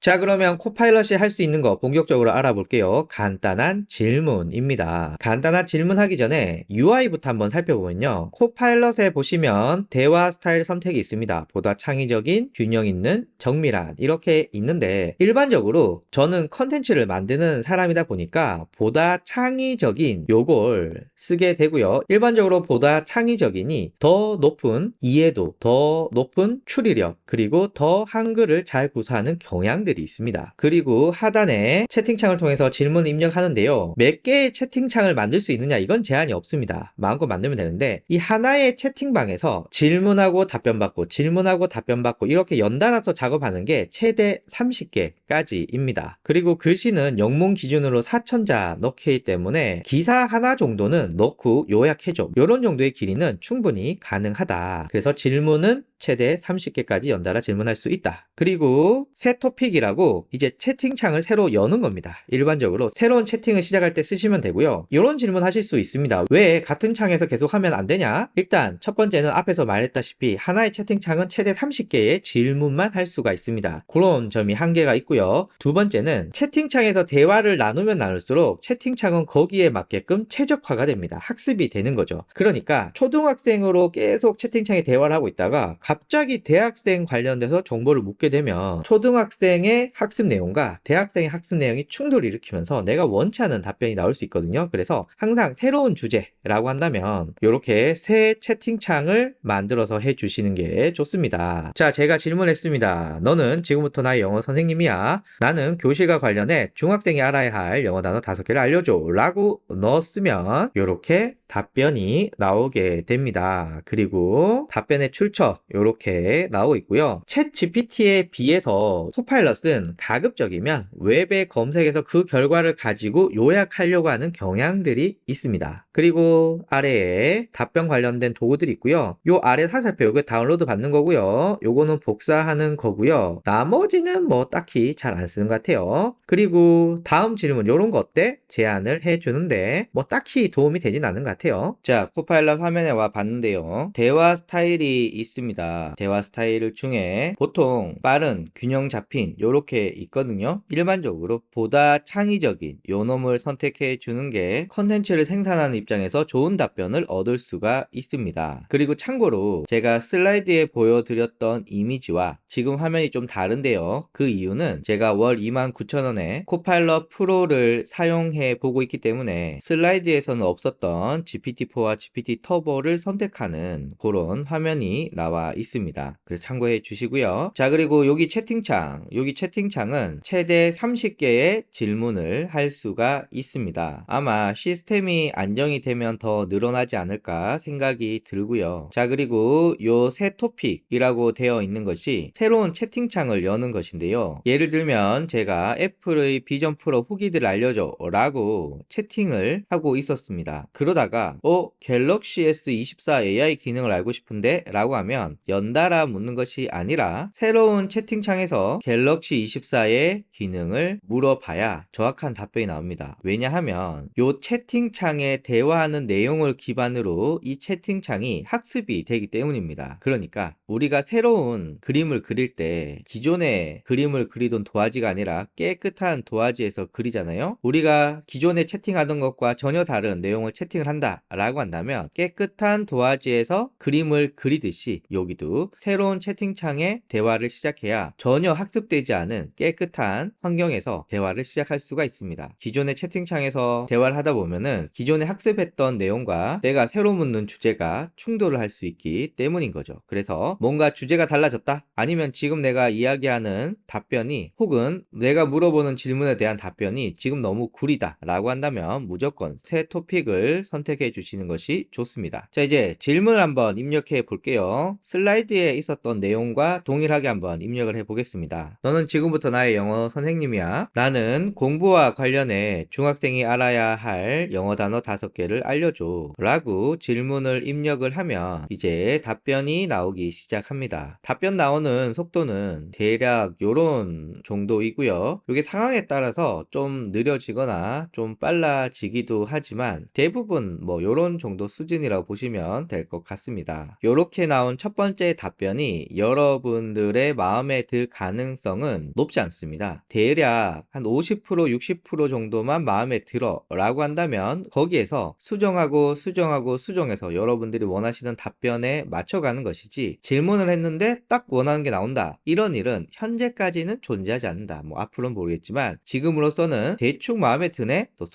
자, 그러면 코파일럿이 할 수 있는 거 본격적으로 알아볼게요. 간단한 질문입니다. 간단한 질문하기 전에 UI부터 한번 살펴보면요. 코파일럿에 보시면 대화 스타일 선택이 있습니다. 보다 창의적인, 균형 있는, 정밀한 이렇게 있는데 일반적으로 저는 컨텐츠를 만드는 사람이다 보니까 보다 창의적인 요걸 쓰게 되고요. 일반적으로 보다 창의적이니 더 높은 이해도, 더 높은 추리력, 그리고 더 한글을 잘 구사하는 경향들이 있습니다. 그리고 하단에 채팅창을 통해서 질문 입력하는데요. 몇 개의 채팅창을 만들 수 있느냐 이건 제한이 없습니다. 마음껏 만들면 되는데 이 하나의 채팅방에서 질문하고 답변받고 질문하고 답변받고 이렇게 연달아서 작업하는 게 최대 30개까지입니다. 그리고 글씨는 영문 기준으로 4,000자 넣기 때문에 기사 하나 정도는 넣고 요약해줘. 이런 정도의 길이는 충분히 가능하다. 그래서 질문은 최대 30개까지 연달아 질문할 수 있다. 그리고 새 토픽이라고 이제 채팅창을 새로 여는 겁니다. 일반적으로 새로운 채팅을 시작할 때 쓰시면 되고요. 이런 질문 하실 수 있습니다. 왜 같은 창에서 계속 하면 안 되냐? 일단 첫 번째는 앞에서 말했다시피 하나의 채팅창은 최대 30개의 질문만 할 수가 있습니다. 그런 점이 한계가 있고요. 두 번째는 채팅창에서 대화를 나누면 나눌수록 채팅창은 거기에 맞게끔 최적화가 됩니다. 학습이 되는 거죠. 그러니까 초등학생으로 계속 채팅창에 대화를 하고 있다가 갑자기 대학생 관련돼서 정보를 묻게 되면 초등학생의 학습 내용과 대학생의 학습 내용이 충돌을 일으키면서 내가 원치 않은 답변이 나올 수 있거든요. 그래서 항상 새로운 주제라고 한다면 이렇게 새 채팅창을 만들어서 해주시는 게 좋습니다. 자, 제가 질문했습니다. 너는 지금부터 나의 영어 선생님이야. 나는 교실과 관련해 중학생이 알아야 할 영어 단어 5개를 알려줘 라고 넣었으면 이렇게 답변이 나오게 됩니다. 그리고 답변의 출처 이렇게 나오고 있고요. 챗 GPT에 비해서 코파일럿은 가급적이면 웹에 검색해서 그 결과를 가지고 요약하려고 하는 경향들이 있습니다. 그리고 아래에 답변 관련된 도구들이 있고요. 요 아래 사살표 이거 다운로드 받는 거고요. 요거는 복사하는 거고요. 나머지는 뭐 딱히 잘 안 쓰는 것 같아요. 그리고 다음 질문 요런 거 어때? 제안을 해주는데 뭐 딱히 도움이 되진 않은 것 같아요. 자, 코파일럿 화면에 와 봤는데요. 대화 스타일이 있습니다. 대화 스타일 중에 보통 빠른, 균형 잡힌 요렇게 있거든요. 일반적으로 보다 창의적인 요 놈을 선택해 주는 게 컨텐츠를 생산하는 입장에서 좋은 답변을 얻을 수가 있습니다. 그리고 참고로 제가 슬라이드에 보여드렸던 이미지와 지금 화면이 좀 다른데요. 그 이유는 제가 월 29,000원에 코파일럿 프로를 사용해 보고 있기 때문에 슬라이드에서는 없었던 GPT-4와 GPT 터보를 선택하는 그런 화면이 나와 있습니다. 그래서 참고해 주시고요. 자, 그리고 여기 채팅창은 최대 30개의 질문을 할 수가 있습니다. 아마 시스템이 안정이 되면 더 늘어나지 않을까 생각이 들고요. 자, 그리고 요 새 토픽이라고 되어 있는 것이 새로운 채팅창을 여는 것인데요. 예를 들면 제가 애플의 비전 프로 후기들을 알려줘 라고 채팅을 하고 있었습니다. 그러다가 갤럭시 S24 AI 기능을 알고 싶은데 라고 하면 연달아 묻는 것이 아니라 새로운 채팅창에서 갤럭시 24의 기능을 물어봐야 정확한 답변이 나옵니다. 왜냐하면 요 채팅창에 대화하는 내용을 기반으로 이 채팅창이 학습이 되기 때문입니다. 그러니까 우리가 새로운 그림을 그릴 때 기존의 그림을 그리던 도화지가 아니라 깨끗한 도화지에서 그리잖아요. 우리가 기존에 채팅하던 것과 전혀 다른 내용을 채팅을 한다 라고 한다면 깨끗한 도화지에서 그림을 그리듯이 여기도 새로운 채팅창에 대화를 시작해야 전혀 학습되지 않은 깨끗한 환경에서 대화를 시작할 수가 있습니다. 기존의 채팅창에서 대화를 하다 보면은 기존에 학습했던 내용과 내가 새로 묻는 주제가 충돌을 할 수 있기 때문인 거죠. 그래서 뭔가 주제가 달라졌다? 아니면 지금 내가 이야기하는 답변이 혹은 내가 물어보는 질문에 대한 답변이 지금 너무 구리다 라고 한다면 무조건 새 토픽을 선택해 주시는 것이 좋습니다. 자, 이제 질문을 한번 입력해 볼게요. 슬라이드에 있었던 내용과 동일하게 한번 입력을 해 보겠습니다. 너는 지금부터 나의 영어 선생님이야. 나는 공부와 관련해 중학생이 알아야 할 영어 단어 5개를 알려줘 라고 질문을 입력을 하면 이제 답변이 나오기 시작합니다. 답변 나오는 속도는 대략 요런 정도이고요. 이게 상황에 따라서 좀 느려지거나 좀 빨라지기도 하지만 대부분 뭐 요런 정도 수준이라고 보시면 될 것 같습니다. 요렇게 나온 첫 번째 번째 답변이 여러분들의 마음에 들 가능성은 높지 않습니다. 대략 한 50%, 60% 정도만 마음에 들어 라고 한다면 거기에서 수정해서 여러분들이 원하시는 답변에 맞춰가는 것이지, 질문을 했는데 딱 원하는 게 나온다, 이런 일은 현재까지는 존재하지 않는다. 뭐 앞으로는 모르겠지만 지금으로서는 대충 마음에 드네, 또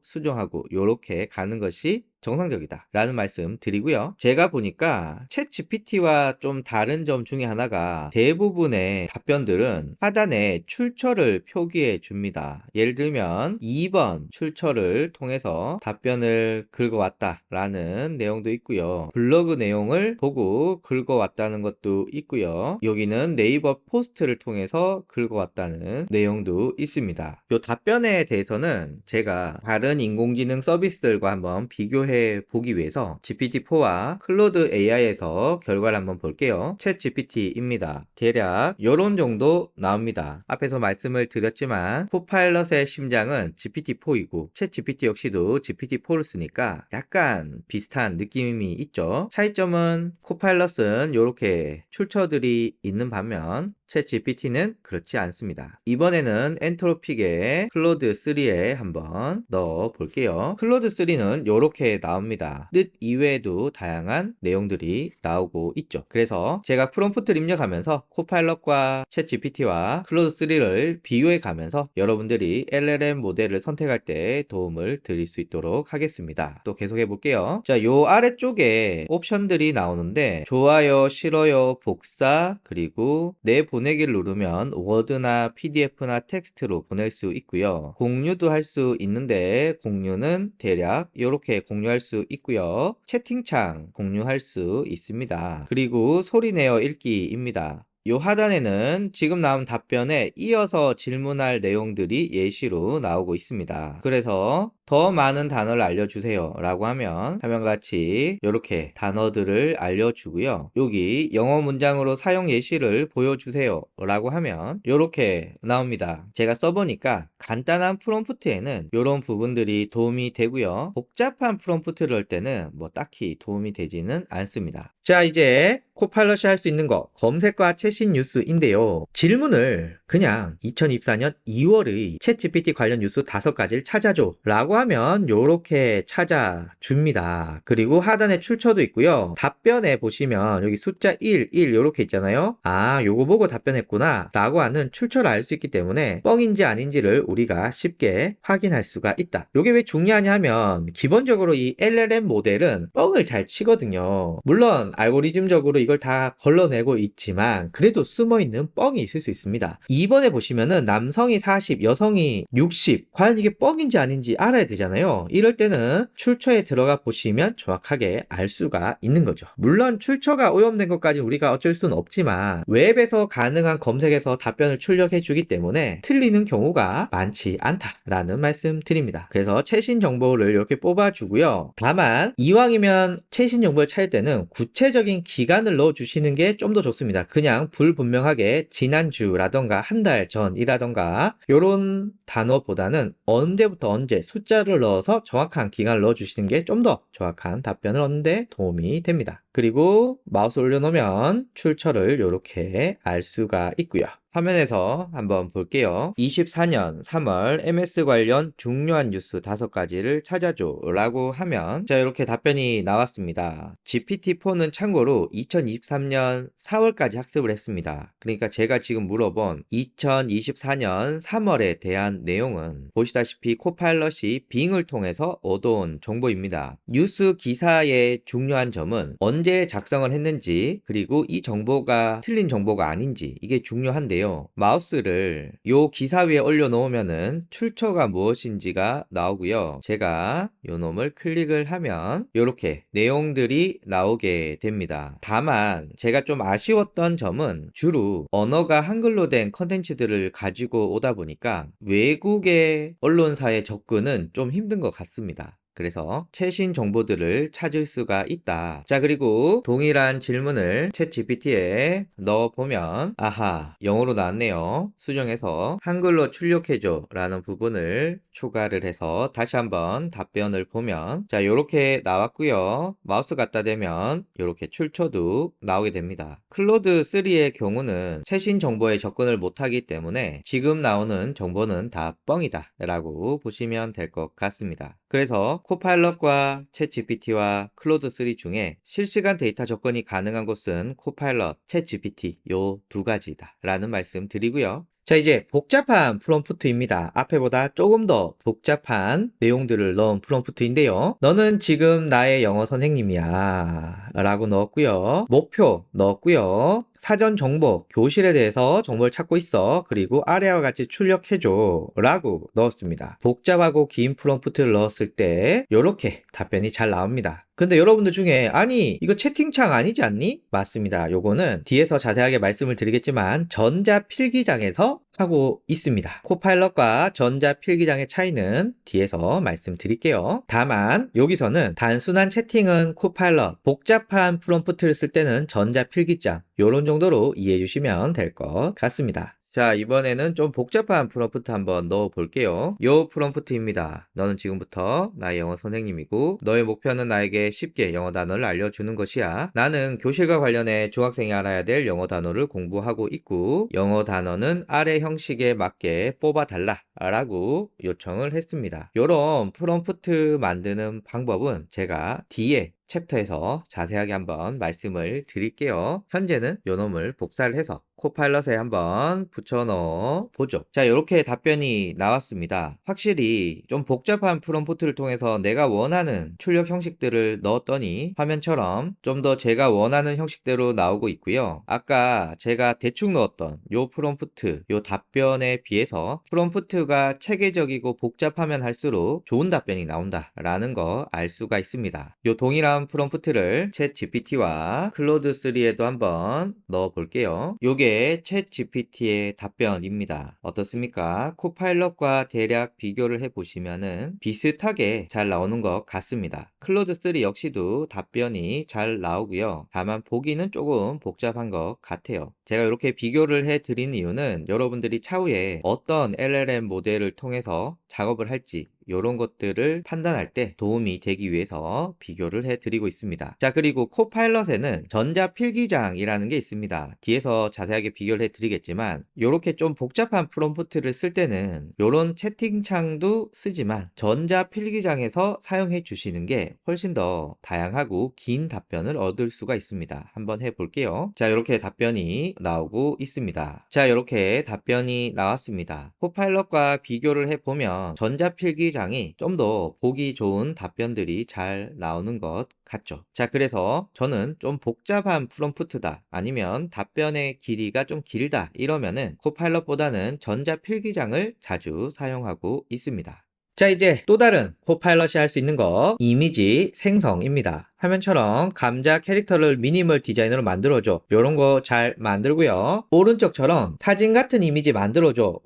수정하고 요렇게 가는 것이 정상적이다 라는 말씀 드리고요. 제가 보니까 챗 GPT와 좀 다른 점 중에 하나가 대부분의 답변들은 하단에 출처를 표기해 줍니다. 예를 들면 2번 출처를 통해서 답변을 긁어왔다 라는 내용도 있고요. 블로그 내용을 보고 긁어왔다는 것도 있고요. 여기는 네이버 포스트를 통해서 긁어왔다는 내용도 있습니다. 이 답변에 대해서는 제가 다른 인공지능 서비스들과 한번 비교해 보기 위해서 GPT-4와 클로드 AI에서 결과를 한번 볼게요. 챗 GPT입니다. 대략 이런 정도 나옵니다. 앞에서 말씀을 드렸지만 코파일럿의 심장은 GPT-4이고 챗 GPT 역시도 GPT-4를 쓰니까 약간 비슷한 느낌이 있죠. 차이점은 코파일럿은 이렇게 출처들이 있는 반면 챗 GPT는 그렇지 않습니다. 이번에는 엔트로픽의 클로드 3에 한번 넣어 볼게요. 클로드 3는 이렇게 나옵니다. 뜻 이외에도 다양한 내용들이 나오고 있죠. 그래서 제가 프롬프트를 입력하면서 코파일럿과 챗 GPT와 클로드 3를 비교해 가면서 여러분들이 LLM 모델을 선택할 때 도움을 드릴 수 있도록 하겠습니다. 또 계속해 볼게요. 자, 요 아래쪽에 옵션들이 나오는데 좋아요, 싫어요, 복사, 그리고 내 보내기를 누르면 워드나 PDF나 텍스트로 보낼 수 있고요. 공유도 할 수 있는데 공유는 대략 이렇게 공유할 수 있고요. 채팅창 공유할 수 있습니다. 그리고 소리 내어 읽기입니다. 요 하단에는 지금 나온 답변에 이어서 질문할 내용들이 예시로 나오고 있습니다. 그래서 더 많은 단어를 알려주세요 라고 하면 화면과 같이 이렇게 단어들을 알려주고요. 여기 영어 문장으로 사용 예시를 보여주세요 라고 하면 이렇게 나옵니다. 제가 써보니까 간단한 프롬프트에는 이런 부분들이 도움이 되고요. 복잡한 프롬프트를 할 때는 뭐 딱히 도움이 되지는 않습니다. 자, 이제 코파일럿이 할 수 있는 거, 검색과 최신 뉴스인데요. 질문을 그냥 2024년 2월의 챗 GPT 관련 뉴스 5가지를 찾아줘 라고 하면 요렇게 찾아줍니다. 그리고 하단에 출처도 있고요. 답변에 보시면 여기 숫자 1 요렇게 있잖아요. 아, 요거 보고 답변했구나 라고 하는 출처를 알 수 있기 때문에 뻥인지 아닌지를 우리가 쉽게 확인할 수가 있다. 요게 왜 중요하냐 하면 기본적으로 이 LLM 모델은 뻥을 잘 치거든요. 물론 알고리즘적으로 이걸 다 걸러내고 있지만 그래도 숨어있는 뻥이 있을 수 있습니다. 2번에 보시면은 남성이 40, 여성이 60, 과연 이게 뻥인지 아닌지 알아야 되잖아요. 이럴 때는 출처에 들어가 보시면 정확하게 알 수가 있는 거죠. 물론 출처가 오염된 것까지 우리가 어쩔 수는 없지만 웹에서 가능한 검색에서 답변을 출력해 주기 때문에 틀리는 경우가 많지 않다라는 말씀 드립니다. 그래서 최신 정보를 이렇게 뽑아주고요. 다만 이왕이면 최신 정보를 찾을 때는 구체적인 기간을 넣어주시는 게 좀 더 좋습니다. 그냥 불분명하게 지난주라던가 한 달 전이라던가 이런 단어보다는 언제부터 언제 숫자를 넣어서 정확한 기간을 넣어주시는 게 좀 더 정확한 답변을 얻는 데 도움이 됩니다. 그리고 마우스 올려놓으면 출처를 이렇게 알 수가 있고요. 화면에서 한번 볼게요. 24년 3월 MS 관련 중요한 뉴스 5가지를 찾아줘 라고 하면 자, 이렇게 답변이 나왔습니다. GPT-4는 참고로 2023년 4월까지 학습을 했습니다. 그러니까 제가 지금 물어본 2024년 3월에 대한 내용은 보시다시피 코파일럿이 빙을 통해서 얻어온 정보입니다. 뉴스 기사의 중요한 점은 언제 작성을 했는지, 그리고 이 정보가 틀린 정보가 아닌지, 이게 중요한데요. 마우스를 요 기사 위에 올려놓으면은 출처가 무엇인지가 나오고요. 제가 요 놈을 클릭을 하면 이렇게 내용들이 나오게 됩니다. 다만 제가 좀 아쉬웠던 점은 주로 언어가 한글로 된 컨텐츠들을 가지고 오다 보니까 외국의 언론사의 접근은 좀 힘든 것 같습니다. 그래서 최신 정보들을 찾을 수가 있다. 자, 그리고 동일한 질문을 챗 GPT에 넣어보면 아하, 영어로 나왔네요. 수정해서 한글로 출력해줘 라는 부분을 추가를 해서 다시 한번 답변을 보면 자, 요렇게 나왔고요. 마우스 갖다 대면 요렇게 출처도 나오게 됩니다. 클로드 3의 경우는 최신 정보에 접근을 못하기 때문에 지금 나오는 정보는 다 뻥이다 라고 보시면 될 것 같습니다. 그래서 코파일럿과 챗 GPT와 클로드 3 중에 실시간 데이터 접근이 가능한 곳은 코파일럿, 챗 GPT 요 두 가지다 라는 말씀 드리고요. 자, 이제 복잡한 프롬프트입니다. 앞에보다 조금 더 복잡한 내용들을 넣은 프롬프트인데요. 너는 지금 나의 영어 선생님이야 라고 넣었고요. 목표 넣었고요. 사전 정보, 교실에 대해서 정보를 찾고 있어. 그리고 아래와 같이 출력해줘 라고 넣었습니다. 복잡하고 긴 프롬프트를 넣었을 때 이렇게 답변이 잘 나옵니다. 근데 여러분들 중에 아니 이거 채팅창 아니지 않니? 맞습니다. 요거는 뒤에서 자세하게 말씀을 드리겠지만 전자필기장에서 하고 있습니다. 코파일럿과 전자필기장의 차이는 뒤에서 말씀드릴게요. 다만 여기서는 단순한 채팅은 코파일럿, 복잡한 프롬프트를 쓸 때는 전자필기장 요런 정도로 이해해 주시면 될 것 같습니다. 자, 이번에는 좀 복잡한 프롬프트 한번 넣어 볼게요. 요 프롬프트입니다. 너는 지금부터 나의 영어 선생님이고 너의 목표는 나에게 쉽게 영어 단어를 알려주는 것이야. 나는 교실과 관련해 중학생이 알아야 될 영어 단어를 공부하고 있고 영어 단어는 아래 형식에 맞게 뽑아달라 라고 요청을 했습니다. 요런 프롬프트 만드는 방법은 제가 뒤에 챕터에서 자세하게 한번 말씀을 드릴게요. 현재는 요놈을 복사를 해서 코파일럿에 한번 붙여 넣어 보죠. 자, 이렇게 답변이 나왔습니다. 확실히 좀 복잡한 프롬프트를 통해서 내가 원하는 출력 형식들을 넣었더니 화면처럼 좀 더 제가 원하는 형식대로 나오고 있고요. 아까 제가 대충 넣었던 요 프롬프트, 요 답변에 비해서 프롬프트가 체계적이고 복잡하면 할수록 좋은 답변이 나온다 라는 거 알 수가 있습니다. 요 동일한 프롬프트를 챗 GPT와 클로드 3에도 한번 넣어 볼게요. 요게 챗 GPT의 답변입니다. 어떻습니까? 코파일럿과 대략 비교를 해 보시면은 비슷하게 잘 나오는 것 같습니다. 클로드 3 역시도 답변이 잘 나오고요. 다만 보기는 조금 복잡한 것 같아요. 제가 이렇게 비교를 해 드린 이유는 여러분들이 차후에 어떤 LLM 모델을 통해서 작업을 할지 이런 것들을 판단할 때 도움이 되기 위해서 비교를 해드리고 있습니다. 자, 그리고 코파일럿에는 전자필기장이라는 게 있습니다. 뒤에서 자세하게 비교를 해드리겠지만 이렇게 좀 복잡한 프롬프트를 쓸 때는 이런 채팅창도 쓰지만 전자필기장에서 사용해 주시는 게 훨씬 더 다양하고 긴 답변을 얻을 수가 있습니다. 한번 해볼게요. 자, 이렇게 답변이 나오고 있습니다. 자, 이렇게 답변이 나왔습니다. 코파일럿과 비교를 해보면 전자필기장이 좀 더 보기 좋은 답변들이 잘 나오는 것 같죠. 자, 그래서 저는 좀 복잡한 프롬프트다 아니면 답변의 길이가 좀 길다 이러면은 코파일럿보다는 전자필기장을 자주 사용하고 있습니다. 자, 이제 또 다른 코파일럿이 할 수 있는 거 이미지 생성입니다. 화면처럼 감자 캐릭터를 미니멀 디자인으로 만들어줘. 요런 거 잘 만들고요. 오른쪽처럼 사진 같은 이미지 만들어줘.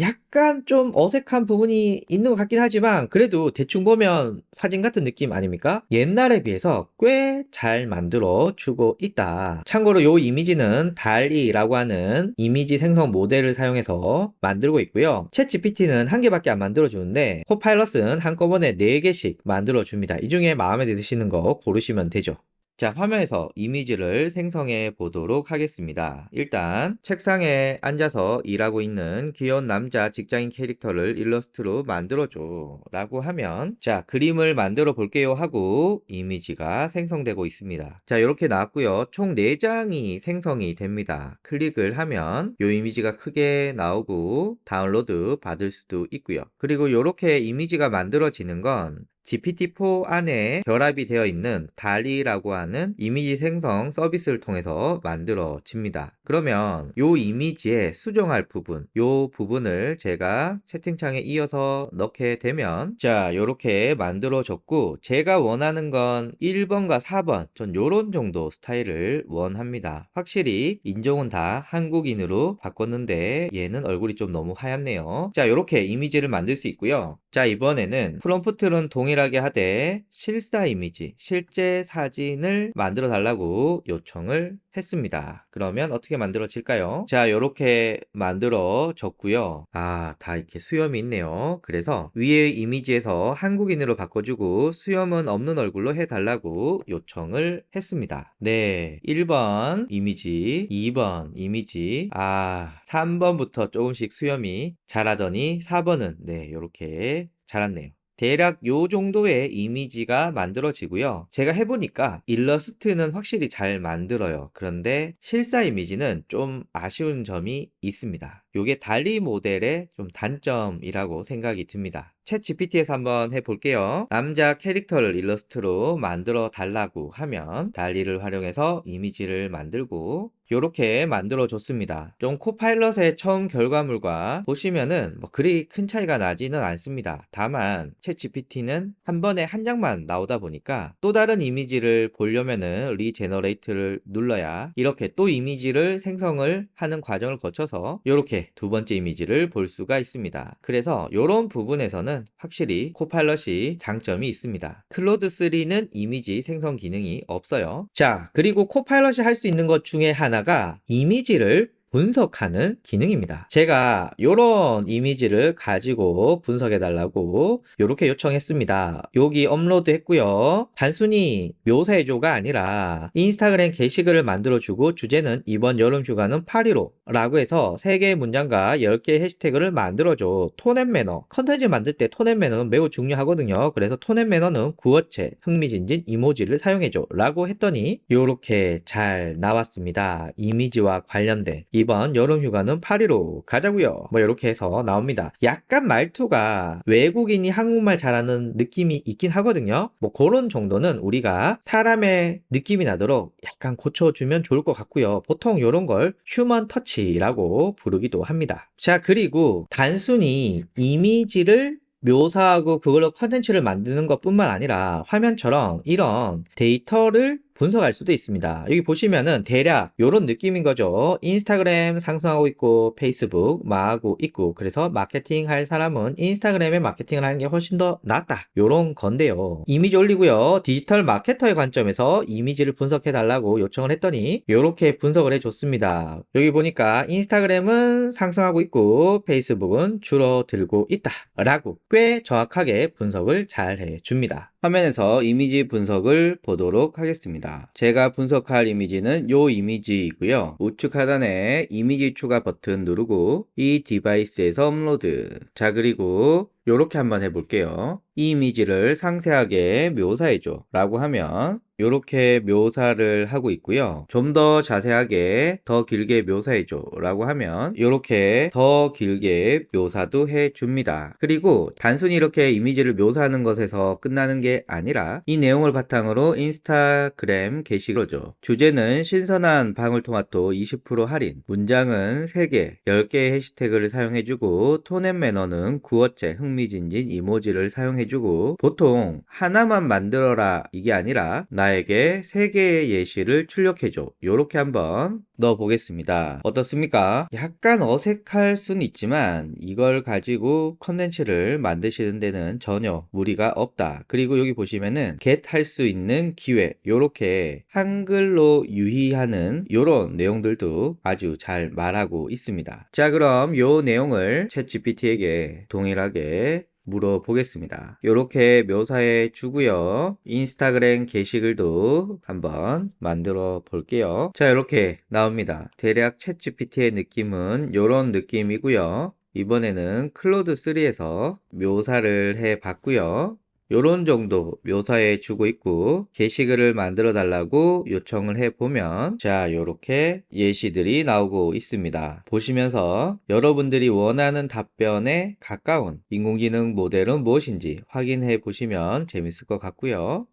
약간 좀 어색한 부분이 있는 것 같긴 하지만 그래도 대충 보면 사진 같은 느낌 아닙니까? 옛날에 비해서 꽤 잘 만들어 주고 있다. 참고로 요 이미지는 달리라고 하는 이미지 생성 모델을 사용해서 만들고 있고요. 챗 GPT는 한 개밖에 안 만들어 주는데 코파일럿은 한꺼번에 4개씩 만들어 줍니다. 이 중에 마음에 드시는 거 고르시면 되죠. 자, 화면에서 이미지를 생성해 보도록 하겠습니다. 일단 책상에 앉아서 일하고 있는 귀여운 남자 직장인 캐릭터를 일러스트로 만들어줘 라고 하면 자, 그림을 만들어 볼게요 하고 이미지가 생성되고 있습니다. 자, 이렇게 나왔고요. 총 4장이 생성이 됩니다. 클릭을 하면 이 이미지가 크게 나오고 다운로드 받을 수도 있고요. 그리고 이렇게 이미지가 만들어지는 건 GPT-4 안에 결합이 되어 있는 달리라고 하는 이미지 생성 서비스를 통해서 만들어집니다. 그러면 이 이미지에 수정할 부분, 이 부분을 제가 채팅창에 이어서 넣게 되면 자, 이렇게 만들어졌고 제가 원하는 건 1번과 4번 전 요런 정도 스타일을 원합니다. 확실히 인종은 다 한국인으로 바꿨는데 얘는 얼굴이 좀 너무 하얗네요. 자, 이렇게 이미지를 만들 수 있고요. 자, 이번에는 프롬프트는 동일한 동일하게 하되 실사 이미지, 실제 사진을 만들어 달라고 요청을 했습니다. 그러면 어떻게 만들어질까요? 자, 이렇게 만들어졌고요. 다 이렇게 수염이 있네요. 그래서 위의 이미지에서 한국인으로 바꿔주고 수염은 없는 얼굴로 해달라고 요청을 했습니다. 네, 1번 이미지, 2번 이미지, 3번부터 조금씩 수염이 자라더니 4번은 네, 이렇게 자랐네요. 대략 요 정도의 이미지가 만들어지고요. 제가 해보니까 일러스트는 확실히 잘 만들어요. 그런데 실사 이미지는 좀 아쉬운 점이 있습니다. 요게 달리 모델의 좀 단점이라고 생각이 듭니다. 챗 GPT에서 한번 해볼게요. 남자 캐릭터를 일러스트로 만들어 달라고 하면 달리를 활용해서 이미지를 만들고 요렇게 만들어 줬습니다. 좀 코파일럿의 처음 결과물과 보시면은 그리 큰 차이가 나지는 않습니다. 다만 챗 GPT는 한 번에 한 장만 나오다 보니까 또 다른 이미지를 보려면은 리제너레이트를 눌러야 이렇게 또 이미지를 생성을 하는 과정을 거쳐서 이렇게 두 번째 이미지를 볼 수가 있습니다. 그래서 이런 부분에서는 확실히 코파일럿이 장점이 있습니다. 클로드 3는 이미지 생성 기능이 없어요. 자, 그리고 코파일럿이 할 수 있는 것 중에 하나가 이미지를 분석하는 기능입니다. 제가 이런 이미지를 가지고 분석해 달라고 이렇게 요청했습니다. 여기 업로드 했고요. 단순히 묘사해줘가 아니라 인스타그램 게시글을 만들어주고 주제는 이번 여름 휴가는 파리로 라고 해서 3개의 문장과 10개의 해시태그를 만들어줘. 톤앤 매너, 컨텐츠 만들 때 톤앤 매너는 매우 중요하거든요. 그래서 톤앤 매너는 구어체, 흥미진진 이모지를 사용해줘 라고 했더니 이렇게 잘 나왔습니다. 이미지와 관련된 이번 여름 휴가는 파리로 가자고요. 이렇게 해서 나옵니다. 약간 말투가 외국인이 한국말 잘하는 느낌이 있긴 하거든요. 그런 정도는 우리가 사람의 느낌이 나도록 약간 고쳐주면 좋을 것 같고요. 보통 이런 걸 휴먼 터치라고 부르기도 합니다. 자, 그리고 단순히 이미지를 묘사하고 그걸로 컨텐츠를 만드는 것 뿐만 아니라 화면처럼 이런 데이터를 분석할 수도 있습니다. 여기 보시면은 대략 이런 느낌인 거죠. 인스타그램 상승하고 있고 페이스북 망하고 있고 그래서 마케팅 할 사람은 인스타그램에 마케팅을 하는 게 훨씬 더 낫다. 이런 건데요. 이미지 올리고요. 디지털 마케터의 관점에서 이미지를 분석해 달라고 요청을 했더니 이렇게 분석을 해줬습니다. 여기 보니까 인스타그램은 상승하고 있고 페이스북은 줄어들고 있다 라고 꽤 정확하게 분석을 잘 해줍니다. 화면에서 이미지 분석을 보도록 하겠습니다. 제가 분석할 이미지는 요 이미지이고요. 우측 하단에 이미지 추가 버튼 누르고 이 디바이스에서 업로드. 자, 그리고 요렇게 한번 해볼게요. 이 이미지를 상세하게 묘사해줘 라고 하면 요렇게 묘사를 하고 있고요. 좀 더 자세하게 더 길게 묘사해줘 라고 하면 요렇게 더 길게 묘사도 해줍니다. 그리고 단순히 이렇게 이미지를 묘사하는 것에서 끝나는 게 아니라 이 내용을 바탕으로 인스타그램 게시글로죠. 주제는 신선한 방울토마토 20% 할인, 문장은 3개, 10개의 해시태그를 사용해주고 톤앤매너는 구어체, 흥미진진 이모지를 사용해주고 보통 하나만 만들어라 이게 아니라 나에게 3개의 예시를 출력해줘. 요렇게 한번 넣어보겠습니다. 어떻습니까? 약간 어색할 순 있지만 이걸 가지고 컨텐츠를 만드시는 데는 전혀 무리가 없다. 그리고 여기 보시면은 get 할 수 있는 기회 요렇게 한글로 유희하는 요런 내용들도 아주 잘 말하고 있습니다. 자, 그럼 요 내용을 챗 GPT에게 동일하게 물어보겠습니다. 이렇게 묘사해 주고요. 인스타그램 게시글도 한번 만들어 볼게요. 자, 이렇게 나옵니다. 대략 챗 GPT의 느낌은 이런 느낌이고요. 이번에는 클로드 3에서 묘사를 해 봤고요. 요런 정도 묘사해 주고 있고 게시글을 만들어 달라고 요청을 해 보면 자, 요렇게 예시들이 나오고 있습니다. 보시면서 여러분들이 원하는 답변에 가까운 인공지능 모델은 무엇인지 확인해 보시면 재밌을 것 같고요.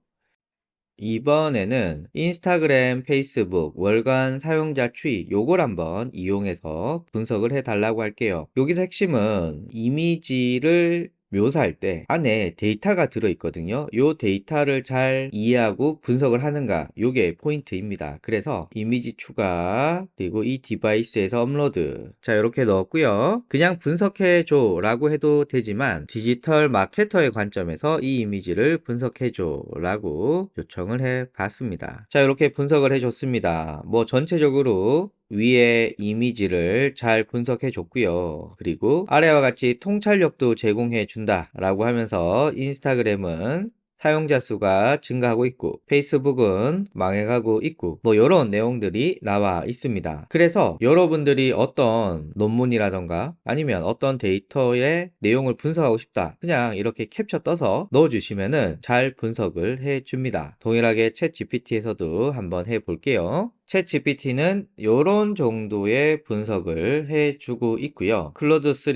이번에는 인스타그램, 페이스북 월간 사용자 추이 요걸 한번 이용해서 분석을 해 달라고 할게요. 여기서 핵심은 이미지를 묘사할 때 안에 데이터가 들어있거든요. 요 데이터를 잘 이해하고 분석을 하는가, 요게 포인트입니다. 그래서 이미지 추가, 그리고 이 디바이스에서 업로드. 자, 이렇게 넣었고요. 그냥 분석해줘 라고 해도 되지만 디지털 마케터의 관점에서 이 이미지를 분석해줘 라고 요청을 해봤습니다. 자, 이렇게 분석을 해줬습니다. 뭐 전체적으로 위에 이미지를 잘 분석해 줬고요. 그리고 아래와 같이 통찰력도 제공해 준다 라고 하면서 인스타그램은 사용자 수가 증가하고 있고 페이스북은 망해가고 있고 뭐 이런 내용들이 나와 있습니다. 그래서 여러분들이 어떤 논문이라던가 아니면 어떤 데이터의 내용을 분석하고 싶다, 그냥 이렇게 캡처 떠서 넣어주시면은 잘 분석을 해줍니다. 동일하게 챗 GPT에서도 한번 해볼게요. 챗 GPT는 이런 정도의 분석을 해주고 있고요. 클로드 3,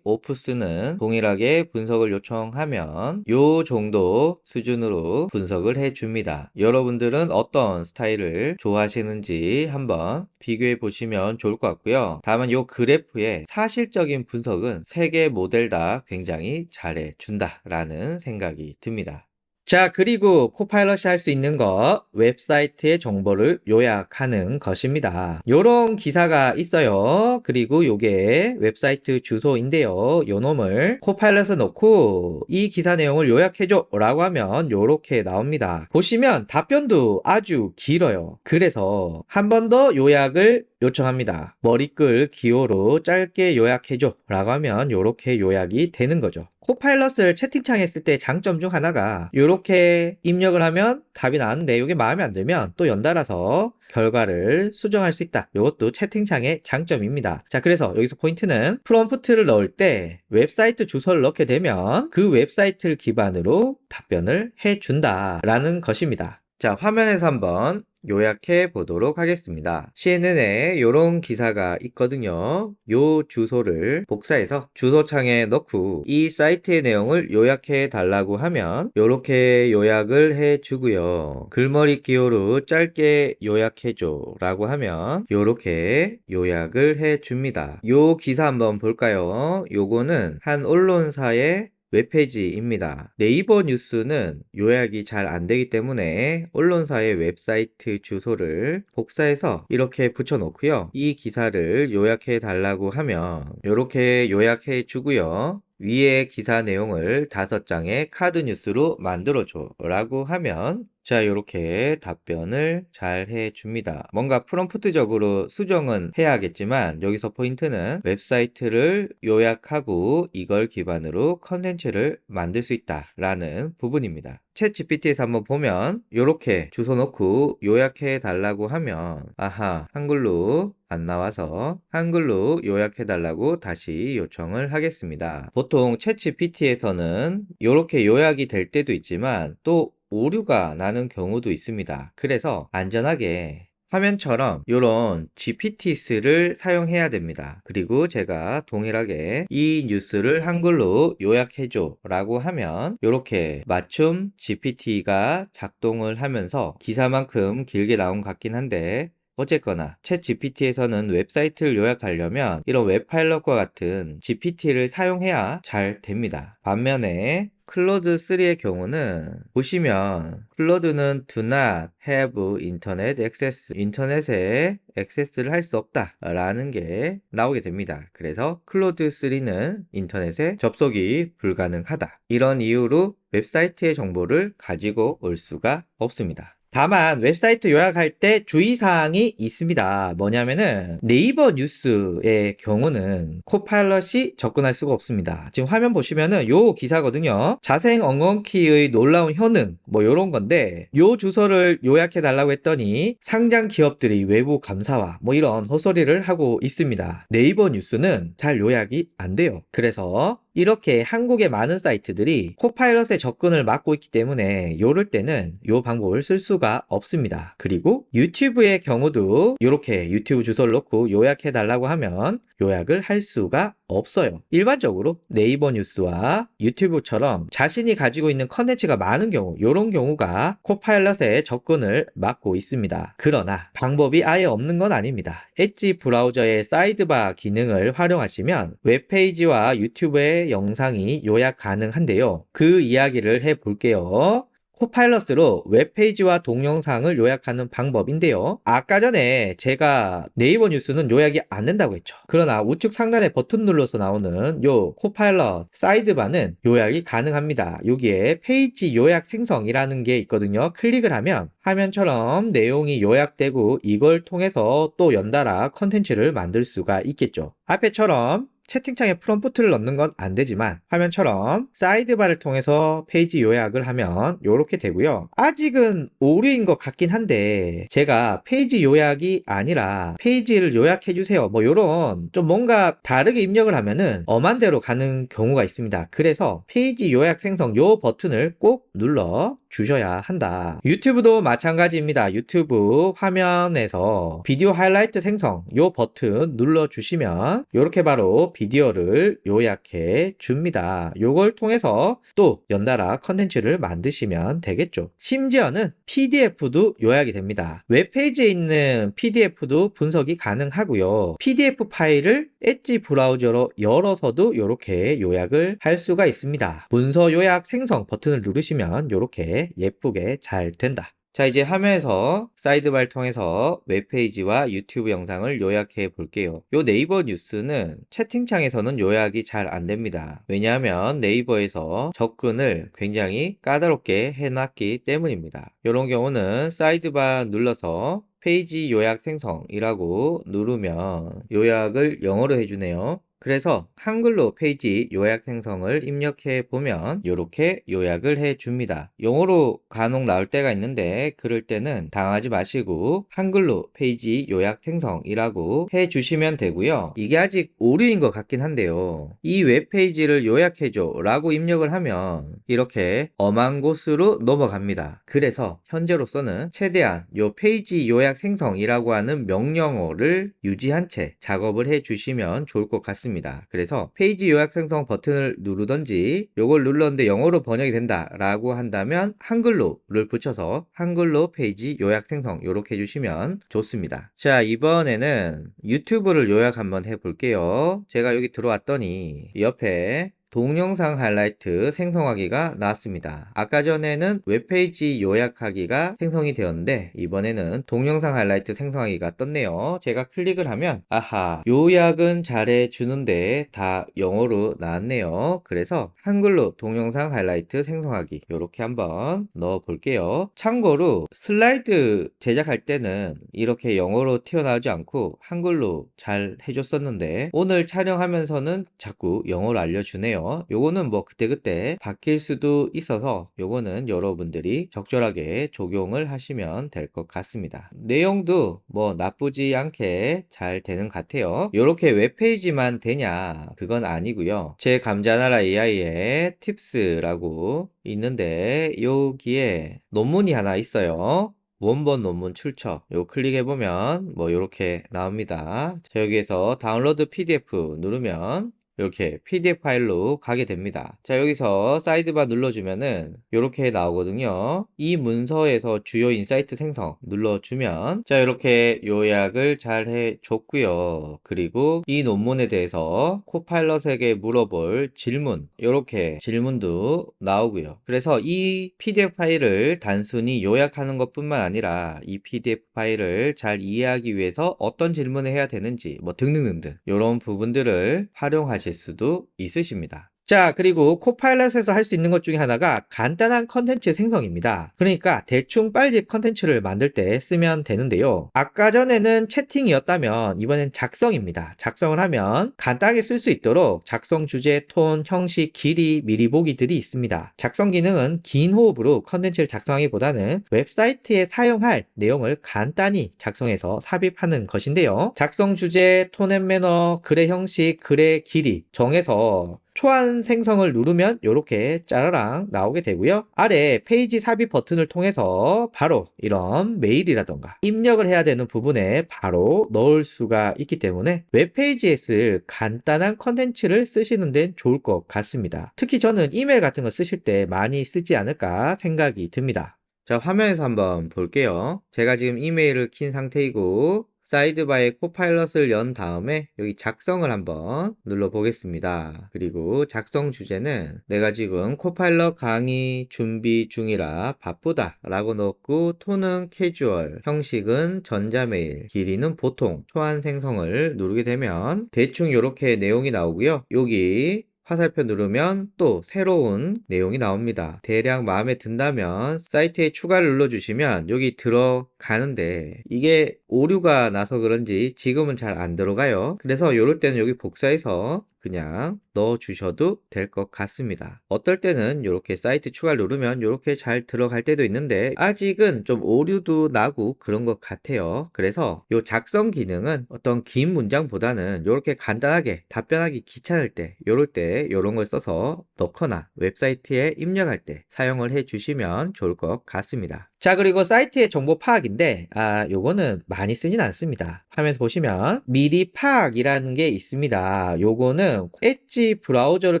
오프스는 동일하게 분석을 요청하면 이 정도 수준으로 분석을 해줍니다. 여러분들은 어떤 스타일을 좋아하시는지 한번 비교해 보시면 좋을 것 같고요. 다만 이 그래프의 사실적인 분석은 3개 모델 다 굉장히 잘해준다 라는 생각이 듭니다. 자, 그리고 코파일럿이 할 수 있는 거, 웹사이트의 정보를 요약하는 것입니다. 요런 기사가 있어요. 그리고 요게 웹사이트 주소인데요. 요 놈을 코파일럿에 넣고 이 기사 내용을 요약해줘 라고 하면 요렇게 나옵니다. 보시면 답변도 아주 길어요. 그래서 한 번 더 요약을 요청합니다. 머리글 기호로 짧게 요약해줘 라고 하면 요렇게 요약이 되는 거죠. 코파일럿을 채팅창에 쓸 때 장점 중 하나가 이렇게 입력을 하면 답이 나왔는데 이게 마음에 안 들면 또 연달아서 결과를 수정할 수 있다. 이것도 채팅창의 장점입니다. 자, 그래서 여기서 포인트는 프롬프트를 넣을 때 웹사이트 주소를 넣게 되면 그 웹사이트를 기반으로 답변을 해준다 라는 것입니다. 자, 화면에서 한번 요약해 보도록 하겠습니다. CNN에 이런 기사가 있거든요. 요 주소를 복사해서 주소창에 넣고 이 사이트의 내용을 요약해 달라고 하면 이렇게 요약을 해 주고요. 글머리 기호로 짧게 요약해 줘 라고 하면 이렇게 요약을 해 줍니다. 요 기사 한번 볼까요? 요거는 한 언론사의 웹페이지입니다. 네이버 뉴스는 요약이 잘 안되기 때문에 언론사의 웹사이트 주소를 복사해서 이렇게 붙여놓고요. 이 기사를 요약해 달라고 하면 이렇게 요약해 주고요. 위에 기사 내용을 5장의 카드 뉴스로 만들어줘 라고 하면 자, 이렇게 답변을 잘 해줍니다. 뭔가 프롬프트적으로 수정은 해야겠지만 여기서 포인트는 웹사이트를 요약하고 이걸 기반으로 컨텐츠를 만들 수 있다라는 부분입니다. 챗 GPT에서 한번 보면 이렇게 주소 넣고 요약해 달라고 하면 아하, 한글로 안 나와서 한글로 요약해 달라고 다시 요청을 하겠습니다. 보통 챗 GPT에서는 이렇게 요약이 될 때도 있지만 또 오류가 나는 경우도 있습니다. 그래서 안전하게 화면처럼 이런 GPTs를 사용해야 됩니다. 그리고 제가 동일하게 이 뉴스를 한글로 요약해줘 라고 하면 이렇게 맞춤 GPT가 작동을 하면서 기사만큼 길게 나온 것 같긴 한데 어쨌거나 챗 GPT에서는 웹사이트를 요약하려면 이런 웹파일럿과 같은 GPT를 사용해야 잘 됩니다. 반면에 클로드 3의 경우는 보시면 클로드는 do not have internet access, 인터넷에 액세스를 할 수 없다 라는 게 나오게 됩니다. 그래서 클로드 3는 인터넷에 접속이 불가능하다, 이런 이유로 웹사이트의 정보를 가지고 올 수가 없습니다. 다만 웹사이트 요약할 때 주의사항이 있습니다. 뭐냐면은 네이버 뉴스의 경우는 코파일럿이 접근할 수가 없습니다. 지금 화면 보시면은 요 기사거든요. 자생 엉겅퀴의 놀라운 효능 뭐 요런 건데 요 주소를 요약해 달라고 했더니 상장 기업들이 외부 감사와 뭐 이런 헛소리를 하고 있습니다. 네이버 뉴스는 잘 요약이 안 돼요. 그래서 이렇게 한국의 많은 사이트들이 코파일럿의 접근을 막고 있기 때문에 요럴 때는 요 방법을 쓸 수가 없습니다. 그리고 유튜브의 경우도 이렇게 유튜브 주소를 넣고 요약해 달라고 하면 요약을 할 수가 없어요. 일반적으로 네이버 뉴스와 유튜브처럼 자신이 가지고 있는 컨텐츠가 많은 경우, 이런 경우가 코파일럿의 접근을 막고 있습니다. 그러나 방법이 아예 없는 건 아닙니다. 엣지 브라우저의 사이드바 기능을 활용하시면 웹페이지와 유튜브의 정도의 영상이 요약 가능한데요. 그 이야기를 해볼게요. 코파일럿으로 웹페이지와 동영상을 요약하는 방법인데요. 아까 전에 제가 네이버 뉴스는 요약이 안 된다고 했죠. 그러나 우측 상단에 버튼 눌러서 나오는 요 코파일럿 사이드바는 요약이 가능합니다. 여기에 페이지 요약 생성이라는 게 있거든요. 클릭을 하면 화면처럼 내용이 요약되고 이걸 통해서 또 연달아 컨텐츠를 만들 수가 있겠죠. 앞에처럼 채팅창에 프롬프트를 넣는 건 안 되지만 화면처럼 사이드바를 통해서 페이지 요약을 하면 이렇게 되고요. 아직은 오류인 것 같긴 한데 제가 페이지 요약이 아니라 페이지를 요약해 주세요 뭐 요런 좀 뭔가 다르게 입력을 하면은 엄한 대로 가는 경우가 있습니다. 그래서 페이지 요약 생성 요 버튼을 꼭 눌러 주셔야 한다. 유튜브도 마찬가지입니다. 유튜브 화면에서 비디오 하이라이트 생성 요 버튼 눌러 주시면 이렇게 바로 비디오를 요약해 줍니다. 요걸 통해서 또 연달아 컨텐츠를 만드시면 되겠죠. 심지어는 PDF도 요약이 됩니다. 웹페이지에 있는 PDF도 분석이 가능하고요. PDF 파일을 엣지 브라우저로 열어서도 이렇게 요약을 할 수가 있습니다. 문서 요약 생성 버튼을 누르시면 이렇게 예쁘게 잘 된다. 자, 이제 화면에서 사이드바를 통해서 웹페이지와 유튜브 영상을 요약해 볼게요. 요 네이버 뉴스는 채팅창에서는 요약이 잘 안 됩니다. 왜냐하면 네이버에서 접근을 굉장히 까다롭게 해놨기 때문입니다. 이런 경우는 사이드바 눌러서 페이지 요약 생성이라고 누르면 요약을 영어로 해주네요. 그래서 한글로 페이지 요약 생성을 입력해 보면 이렇게 요약을 해 줍니다. 영어로 간혹 나올 때가 있는데 그럴 때는 당하지 마시고 한글로 페이지 요약 생성이라고 해 주시면 되고요. 이게 아직 오류인 것 같긴 한데요. 이 웹페이지를 요약해 줘 라고 입력을 하면 이렇게 엄한 곳으로 넘어갑니다. 그래서 현재로서는 최대한 요 페이지 요약 생성이라고 하는 명령어를 유지한 채 작업을 해 주시면 좋을 것 같습니다. 그래서 페이지 요약 생성 버튼을 누르던지 요걸 눌렀는데 영어로 번역이 된다 라고 한다면 한글로를 붙여서 한글로 페이지 요약 생성 요렇게 해주시면 좋습니다. 자, 이번에는 유튜브를 요약 한번 해볼게요. 제가 여기 들어왔더니 옆에 동영상 하이라이트 생성하기가 나왔습니다. 아까 전에는 웹페이지 요약하기가 생성이 되었는데 이번에는 동영상 하이라이트 생성하기가 떴네요. 제가 클릭을 하면 아하, 요약은 잘해 주는데 다 영어로 나왔네요. 그래서 한글로 동영상 하이라이트 생성하기 이렇게 한번 넣어 볼게요. 참고로 슬라이드 제작할 때는 이렇게 영어로 튀어나오지 않고 한글로 잘 해줬었는데 오늘 촬영하면서는 자꾸 영어로 알려주네요. 요거는 뭐 그때그때 바뀔 수도 있어서 요거는 여러분들이 적절하게 적용을 하시면 될 것 같습니다. 내용도 뭐 나쁘지 않게 잘 되는 것 같아요. 요렇게 웹페이지만 되냐 그건 아니고요. 제 감자나라 AI의 팁스라고 있는데 여기에 논문이 하나 있어요. 원본 논문 출처 요 클릭해보면 뭐 이렇게 나옵니다. 자, 여기에서 다운로드 PDF 누르면 이렇게 PDF 파일로 가게 됩니다. 자, 여기서 사이드바 눌러주면은 이렇게 나오거든요. 이 문서에서 주요 인사이트 생성 눌러주면 자, 이렇게 요약을 잘 해줬고요. 그리고 이 논문에 대해서 코파일럿에게 물어볼 질문 이렇게 질문도 나오고요. 그래서 이 PDF 파일을 단순히 요약하는 것뿐만 아니라 이 PDF 파일을 잘 이해하기 위해서 어떤 질문을 해야 되는지 뭐 등등등등 이런 부분들을 활용하실 수도 있으십니다. 자, 그리고 코파일럿에서 할 수 있는 것 중에 하나가 간단한 컨텐츠 생성입니다. 그러니까 대충 빨리 컨텐츠를 만들 때 쓰면 되는데요. 아까 전에는 채팅이었다면 이번엔 작성입니다. 작성을 하면 간단하게 쓸 수 있도록 작성 주제, 톤, 형식, 길이, 미리 보기들이 있습니다. 작성 기능은 긴 호흡으로 컨텐츠를 작성하기보다는 웹사이트에 사용할 내용을 간단히 작성해서 삽입하는 것인데요. 작성 주제, 톤 앤 매너, 글의 형식, 글의 길이 정해서 초안 생성을 누르면 이렇게 짜라랑 나오게 되고요. 아래 페이지 삽입 버튼을 통해서 바로 이런 메일이라던가 입력을 해야 되는 부분에 바로 넣을 수가 있기 때문에 웹페이지에 쓸 간단한 컨텐츠를 쓰시는 데는 좋을 것 같습니다. 특히 저는 이메일 같은 거 쓰실 때 많이 쓰지 않을까 생각이 듭니다. 자, 화면에서 한번 볼게요. 제가 지금 이메일을 킨 상태이고 사이드바에 코파일럿을 연 다음에 여기 작성을 한번 눌러 보겠습니다. 그리고 작성 주제는 내가 지금 코파일럿 강의 준비 중이라 바쁘다 라고 넣고 톤은 캐주얼, 형식은 전자메일, 길이는 보통, 초안 생성을 누르게 되면 대충 이렇게 내용이 나오고요. 여기 화살표 누르면 또 새로운 내용이 나옵니다. 대략 마음에 든다면 사이트에 추가를 눌러주시면 여기 들어가는데 이게 오류가 나서 그런지 지금은 잘 안 들어가요. 그래서 이럴 때는 여기 복사해서 그냥 넣어주셔도 될 것 같습니다. 어떨 때는 이렇게 사이트 추가를 누르면 이렇게 잘 들어갈 때도 있는데 아직은 좀 오류도 나고 그런 것 같아요. 그래서 이 작성 기능은 어떤 긴 문장보다는 이렇게 간단하게 답변하기 귀찮을 때 이럴 때 이런 걸 써서 넣거나 웹사이트에 입력할 때 사용을 해 주시면 좋을 것 같습니다. 자, 그리고 사이트의 정보 파악인데 요거는 많이 쓰진 않습니다. 화면에서 보시면 미리 파악이라는 게 있습니다. 요거는 엣지 브라우저를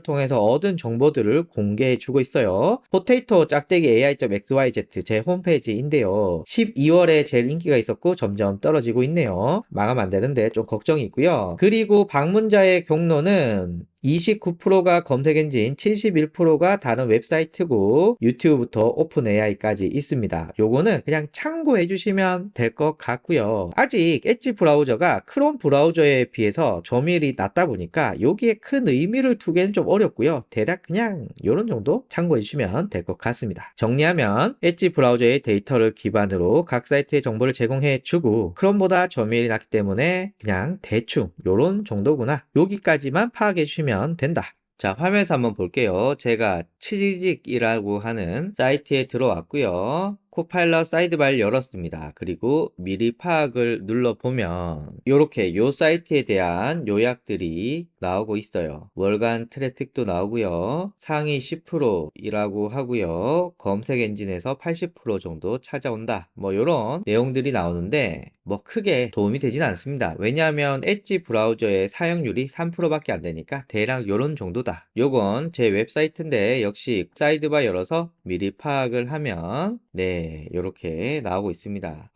통해서 얻은 정보들을 공개해 주고 있어요. 포테이토 짝대기 AI.xyz 제 홈페이지인데요. 12월에 제일 인기가 있었고 점점 떨어지고 있네요. 마감 안 되는데 좀 걱정이 있고요. 그리고 방문자의 경로는 29%가 검색 엔진, 71%가 다른 웹사이트고 유튜브부터 오픈 AI까지 있습니다. 요거는 그냥 참고해 주시면 될 것 같고요. 아직 엣지 브라우저가 크롬 브라우저에 비해서 점유율이 낮다 보니까 여기에 큰 의미를 두기엔 좀 어렵고요. 대략 그냥 요런 정도 참고해 주시면 될 것 같습니다. 정리하면 엣지 브라우저의 데이터를 기반으로 각 사이트의 정보를 제공해 주고 크롬보다 점유율이 낮기 때문에 그냥 대충 요런 정도구나. 여기까지만 파악해 주시면 된다. 자, 화면에서 한번 볼게요. 제가 치직이라고 하는 사이트에 들어왔고요. 코파일럿 사이드바를 열었습니다. 그리고 미리 파악을 눌러보면 이렇게 요 사이트에 대한 요약들이 나오고 있어요. 월간 트래픽도 나오고요. 상위 10%이라고 하고요. 검색 엔진에서 80% 정도 찾아온다. 뭐 이런 내용들이 나오는데 뭐 크게 도움이 되진 않습니다. 왜냐하면 엣지 브라우저의 사용률이 3%밖에 안 되니까 대략 요런 정도다. 요건 제 웹사이트인데 역시 사이드바 열어서 미리 파악을 하면 네, 요렇게 나오고 있습니다.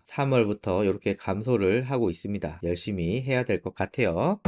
3월부터 이렇게 감소를 하고 있습니다. 열심히 해야 될 것 같아요.